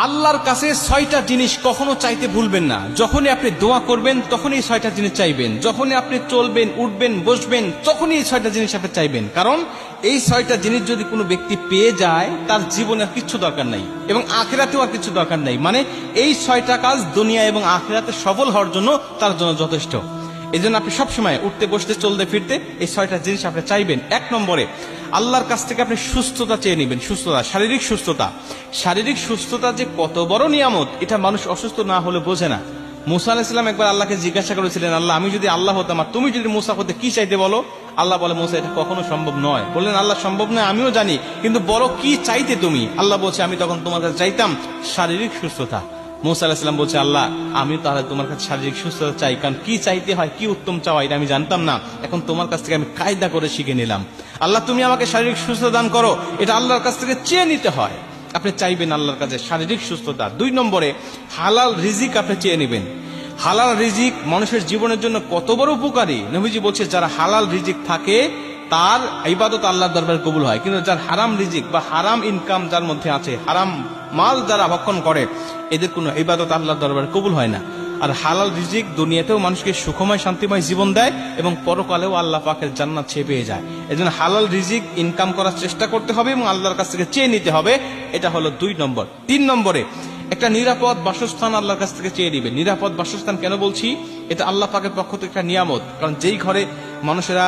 আল্লাহর কাছে ৬টা জিনিস কখনো চাইতে ভুলবেন না। যখনই আপনি দোয়া করবেন তখনই ৬টা জিনিস চাইবেন, যখনই আপনি চলবেন, উঠবেন, বসবেন, তখনই এই ৬টা জিনিস আপনি চাইবেন। কারণ এই ৬টা জিনিস যদি কোনো ব্যক্তি পেয়ে যায় তার জীবনে আর কিচ্ছু দরকার নাই এবং আখিরাতেও আর কিছু দরকার নাই। মানে এই ৬টা কাজ দুনিয়া এবং আখিরাতে সফল হওয়ার জন্য তার জন্য যথেষ্ট। এই জন্য আপনি সবসময় উঠতে, বসতে, চলতে, ফিরতে এই ৬টা জিনিস আপনি চাইবেন। ১ নম্বরে আল্লাহর কাছ থেকে আপনি সুস্থতা চেয়ে নেবেন। সুস্থতা, শারীরিক সুস্থতা। শারীরিক সুস্থতা যে কত বড় নিয়ামত এটা মানুষ অসুস্থ না হলে বোঝে না। মুসা আলাইহিস সালাম একবার আল্লাহকে জিজ্ঞাসা করেছিলেন, আল্লাহ, আমি যদি আল্লাহ হতাম আর তুমি যদি মুসা হতে, কি চাইতে বলো? আল্লাহ বলে, মুসা, এটা কখনো সম্ভব নয়। বললেন, আল্লাহ, সম্ভব নয় আমিও জানি, কিন্তু বলো কি চাইতে তুমি? আল্লাহ বলছে, আমি তখন তোমার কাছে চাইতাম শারীরিক সুস্থতা। মুসা আলাইহিস সালাম বলছে, আল্লাহ, আমি তাহলে তোমার কাছে শারীরিক সুস্থতা চাই, কারণ কি চাইতে হয়, কি উত্তম চাওয়া, এটা আমি জানতাম না। এখন তোমার কাছ থেকে আমি কায়দা করে শিখে নিলাম। আল্লাহ, তুমি আমাকে শারীরিক সুস্থতা দান করো, এটা আল্লাহর কাছ থেকে চেয়ে নিতে হয়। আপনি চাইবেন আল্লাহর কাছে শারীরিক সুস্থতা। ২ নম্বরে হালাল রিজিক আপনি চেয়ে নেবেন। হালাল রিজিক মানুষের জীবনের জন্য কত বড় উপকারী। নবীজি বলছে, যারা হালাল রিজিক থাকে তার ইবাদত আল্লাহর দরবারে কবুল হয়, কিন্তু যার হারাম রিজিক বা হারাম ইনকাম যার মধ্যে আছে, হারাম মাল যারা ভক্ষণ করে, এদের কোনো ইবাদত আল্লাহর দরবারে কবুল হয় না। আর হালাল রিজিক দুনিয়াতেও মানুষকে সুখময়, শান্তিময় জীবন দেয় এবং পরকালেও আল্লাহ পাকের জান্নাত সে পেয়ে যায়। এজন্য হালাল রিজিক ইনকাম করার চেষ্টা করতে হবে এবং আল্লাহর কাছ থেকে চেয়ে নিতে হবে। এটা হলো ২ নম্বর। ৩ নম্বরে একটা নিরাপদ বাসস্থান আল্লাহর কাছ থেকে চেয়ে নিবে। নিরাপদ বাসস্থান কেন বলছি? এটা আল্লাহ পাকের পক্ষ থেকে একটা নিয়ামত। কারণ যেই ঘরে মানুষেরা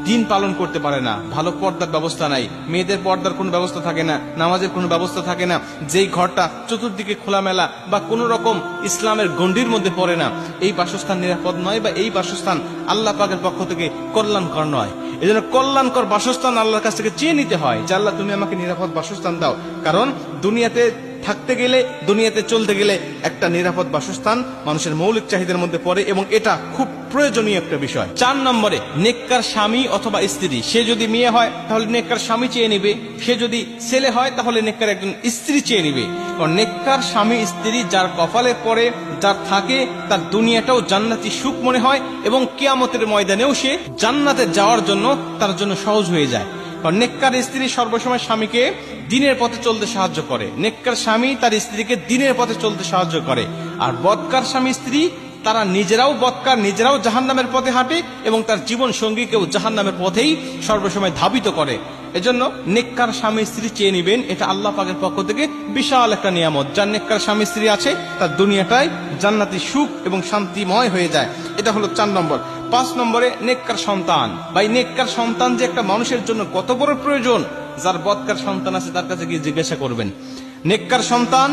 দিন পালন করতে পারে না, ভালো পর্দার ব্যবস্থা নাই, মেয়েদের পর্দার কোনো ব্যবস্থা থাকে না, নামাজের কোনো ব্যবস্থা থাকে না, যেই ঘরটা চতুর্দিকে খোলামেলা বা কোনো রকম ইসলামের গণ্ডির মধ্যে পড়ে না, এই বাসস্থান নিরাপদ নয় বা এই বাসস্থান আল্লাহ পাকের পক্ষ থেকে কল্যাণকর নয়। এই জন্য কল্যাণকর বাসস্থান আল্লাহর কাছ থেকে চেয়ে নিতে হয় যে, আল্লাহ, তুমি আমাকে নিরাপদ বাসস্থান দাও। কারণ দুনিয়াতে থাকতে গেলে, দুনিয়াতে চলতে গেলে একটা নিরাপদ বাসস্থান মানুষের মৌলিক চাহিদার মধ্যে পড়ে এবং এটা খুব প্রয়োজনীয় একটা বিষয়। ৪ নম্বরে নেককার স্বামী অথবা স্ত্রী। সে যদি মেয়ে হয় তাহলে নেককার স্বামী চেয়ে নিবে, সে যদি ছেলে হয় তাহলে নেককার একজন স্ত্রী চেয়ে নিবে। কারণ নেককার স্বামী স্ত্রী যার কপালে পড়ে, যার থাকে, তার দুনিয়াটাও জান্নাতি সুখ মনে হয় এবং কিয়ামতের ময়দানেও সে জান্নাতে যাওয়ার জন্য তার জন্য সহজ হয়ে যায়। কারণ নেককার স্ত্রী সর্বসময় স্বামীকে দিনের পথে চলতে সাহায্য করে। নেককার স্বামী তার স্ত্রীকে দিনের পথে চলতে সাহায্য করে। আর বদকার স্বামী স্ত্রী তারা নিজেরাও বদকার, নিজেরাও জাহান্নামের পথে হাঁটে এবং তার জীবন সঙ্গীকেও জাহান্নামের পথেই সর্বসময় ধাবিত করে। এজন্য নেককার স্বামী স্ত্রী চেয়ে নিবেন। এটা আল্লাহ পাকের পক্ষ থেকে বিশাল একটা নিয়ামত। যার নেককার স্বামী স্ত্রী আছে তার দুনিয়াটাই জান্নাতি সুখ এবং শান্তিময় হয়ে যায়। এটা হলো ৪ নম্বর। ৫ নম্বরে নেককার সন্তান। ভাই, নেককার সন্তান যে একটা মানুষের জন্য কত বড় প্রয়োজন, যার বদকার সন্তান আছে তার কাছে গিয়ে জিজ্ঞাসা করবেন। নেককার সন্তান